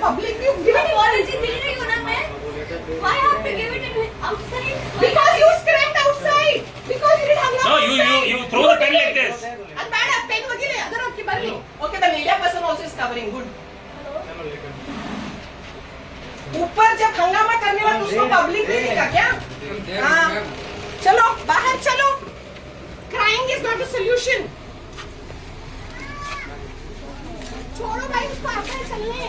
public. You give it apology दे रही हूँ ना मैं. Why have to give it outside? because you screamed outside. Because you did hangama. No, you throw the pen like this. And bad pen वगैरह other आपकी Bareilly. Okay, the media person also is covering. Good. ऊपर जब हंगामा करने वाला उसको public देखेगा क्या? हाँ. चलो बाहर चलो. Crying is not a solution. छोड़ो भाई उसको आगे चलने.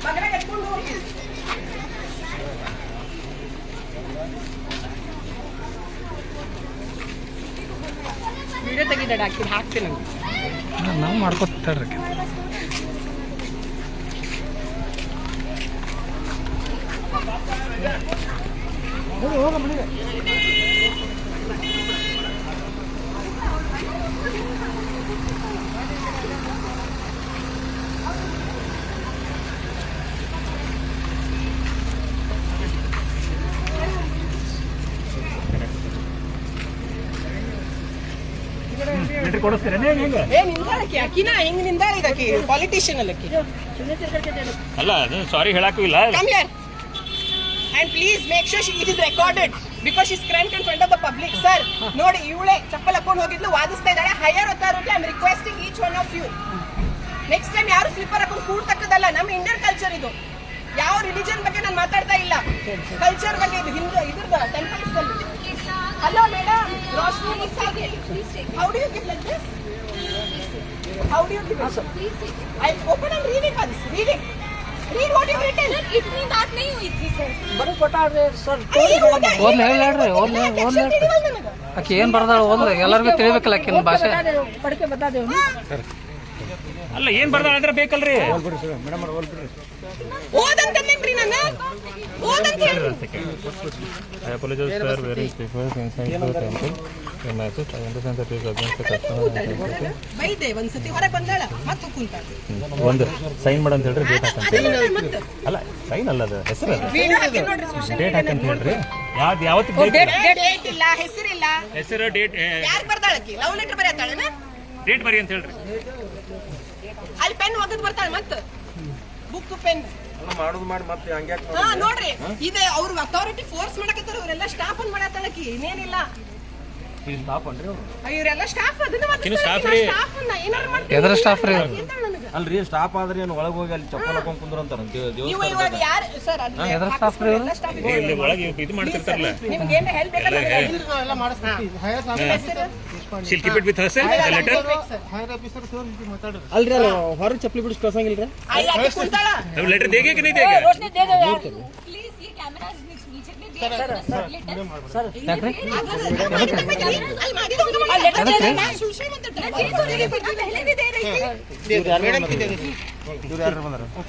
बगरा कट्टुंडु. ವಿಡಿಯೋ ತೆಗಿದಾಡ ಹಾಕ್ತೀನಿ ನಾವು ಮಾಡ್ಕೊತಾರ್ರಿ ಹೋಗ ಮನೆಗೆ ಪಾಲಿಟಿಷಿಯನ್ ಅಲ್ಲಕ್ಕಿ ಅಲ್ಲ ಅದು ಸಾರಿ ಹೇಳಕ್ಕೂ ಇಲ್ಲ. Come here. And please make sure it is recorded because she screamed in front of the public. Sir, ನೋಡಿ ಇವಳೆ ಚಪ್ಪಲ್ ಹಾಕೊಂಡು ಹೋಗಿದ್ಲು ವಾದಿಸ್ತಾ ಇದ್ದಾಳೆ. Higher authority I am requesting each one of you. Next time ಯಾರು ಸ್ಲಿಪ್ಪರ್ ಹಾಕೊಂಡು ಕೂಡ್ತಕ್ಕದಲ್ಲ. ನಮ್ಮ ಇಂಡಿಯನ್ ಕಲ್ಚರ್ ಇದು. ಯಾವ ರಿಲಿಜನ್ ಬಗ್ಗೆ ನಾನು ಮಾತಾಡ್ತಾ ಇಲ್ಲ. ಕಲ್ಚರ್ ಬಗ್ಗೆ ಇದು ಹಿಂದೂ ಇದ್ರದ್ದು ಟೆಂಪಲ್ಸ್ ಅಲ್ಲಿ. Hello madam, Roshni Mustafi. How do you give like this? How do you give it? I open and read it once. Read it. Read what you written. Sir, इतनी बात नहीं हुई थी सर. ಬರೀ ಕೊಟ್ಟಾಡ್ರಿ ಸರ್. ಓದ್ಲಿ ಹೇಳ್ರಿ ಆಕೆ ಏನ್ ಬರ್ದಾಳ ಓದ್ಲಿ ಎಲ್ಲರಿಗೂ ತಿಳಿಬೇಕಲ್ಲ ಆಕಿನ ಭಾಷೆ. ಪಡ್ಕೆ ಬತ್ತಾದೇವ್ ಅಲ್ಲ ಏನ್ ಬರ್ದಾಳ ಅಂದ್ರೆ ಬೇಕಲ್ರಿ. ಓದಂತಂದೇನ್ರಿ ನಾನು ಓದಂತ ಹೇಳಿ. I apologize for wearing slippers inside the temple. The message I understand that is against the custom. ಬೈದೆ ಒಂದ್ಸತಿ ಹೊರಗೆ ಬಂದಾಳ ಮತ್ತೆ ಕುಂತಾಳ. ಒಂದು ಸೈನ್ ಮಾಡು ಅಂತ ಹೇಳ್ರಿ, ಡೇಟ್ ಹಾಕಂತ ಹೇಳಿ. ಅಲ್ಲ ಸೈನ್ ಅಲ್ಲ ಅದು ಹೆಸರು. ವಿಡಿಯೋ ಹಾಕಿ ನೋಡ್ರಿ ಸೋಶಿಯಲ್ ಡೇಟ್ ಹಾಕಂತ ಹೇಳ್ರಿ. ಯಾವತ್ತು ಡೇಟ್ ಇಲ್ಲ, ಹೆಸರಿಲ್ಲ. ಹೆಸರು ಡೇಟ್ ಯಾರು ಬರ್ದಾಳಕಿ ಲವ್ ಲೆಟರ್ ಬರೆಯತ್ತಾಳನ ಡೇಟ್ ಬರಿ ಅಂತ ಹೇಳ್ರಿ. ಅಲ್ಲಿ ಪೆನ್ ಒಗದ್ ಬರ್ತಾಳ ಮತ್ತೆ ಬುಕ್ ಪೆನ್ ಮಾಡೋದು ಮಾಡಿ ಮತ್ತೆ ಹಂಗೆ ಹಾ ನೋಡ್ರಿ ಇದೆ ಅವ್ರ ಅಥಾರಿಟಿ ಫೋರ್ಸ್ ಮಾಡಕತ್ತಾರ. ಇವರೆಲ್ಲ ಸ್ಟಾಫ್ ಅನ್ ಮಾಡತ್ತಾಳಕಿ ಇನ್ನೇನಿಲ್ಲ. ಇವರೆಲ್ಲ ಸ್ಟಾಫ್ ಅದನ್ನ ಎದ್ರ ಸ್ಟಾಫ್ ರೀ ಅಲ್ರಿ ಸ್ಟಾಫ್ ಆದ್ರೆ ಏನು ಒಳಗೆ ಹೋಗಿ ಅಲ್ಲಿ ಚಪ್ಪಲ್ ಹಾಕೊಂಡ್ ಕುಂದ್ರಂತಾರ ಇವಾಗ ಯಾರು ಸರ್ ಎದ್ರ ಸ್ಟಾಫ್ ರೀ ಇಲ್ಲಿ ಒಳಗೆ ಇದು ಮಾಡ್ತಿರ್ತಾರಲ್ಲ. ನಿಮ್ಗೆ ಏನು ಹೆಲ್ಪ್ ಬೇಕಾದ್ರೆ ಎಲ್ಲ ಮಾಡಿಸ್ತೀವಿ. She'll keep it with herself, the letter. ಅಲ್ರಿ ಅಲ್ಲ ಹೊರಗೆ ಚಪ್ಪಲಿ ಬಿಡಿಸ್ ಕಳ್ಸಂಗಿಲ್ರಿ. अब लेटर देगे कि नहीं देगे? रोशनी दे दो यार. प्लीज ये कैमरा नीचे में दे दो सर. ಯಾಕ್ರಿ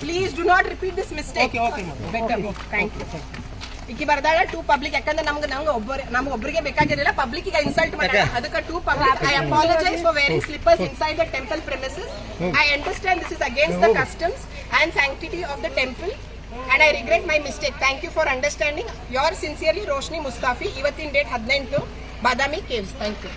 please do not repeat this mistake. Thank you. ಈಕಿ ಬರ್ದಾಳ ಟು ಪಬ್ಲಿಕ್. ಯಾಕಂದ್ರೆ ನಮ್ಗೆ ಒಬ್ಬರಿಗೆ ಬೇಕಾಗಿರಲಿಲ್ಲ, ಪಬ್ಲಿಕ್ ಈಗ ಇನ್ಸಲ್ಟ್ ಮಾಡ್ಯಾಳ. ಅದಕ್ಕೆ to public I apologise for wearing slippers inside the temple premises. I understand this is against the customs and sanctity of the temple and I regret my mistake. Thank you for understanding. Yours sincerely, Roshni Mustafi. ಇವತ್ತಿನ date 18 Badami caves. Thank you.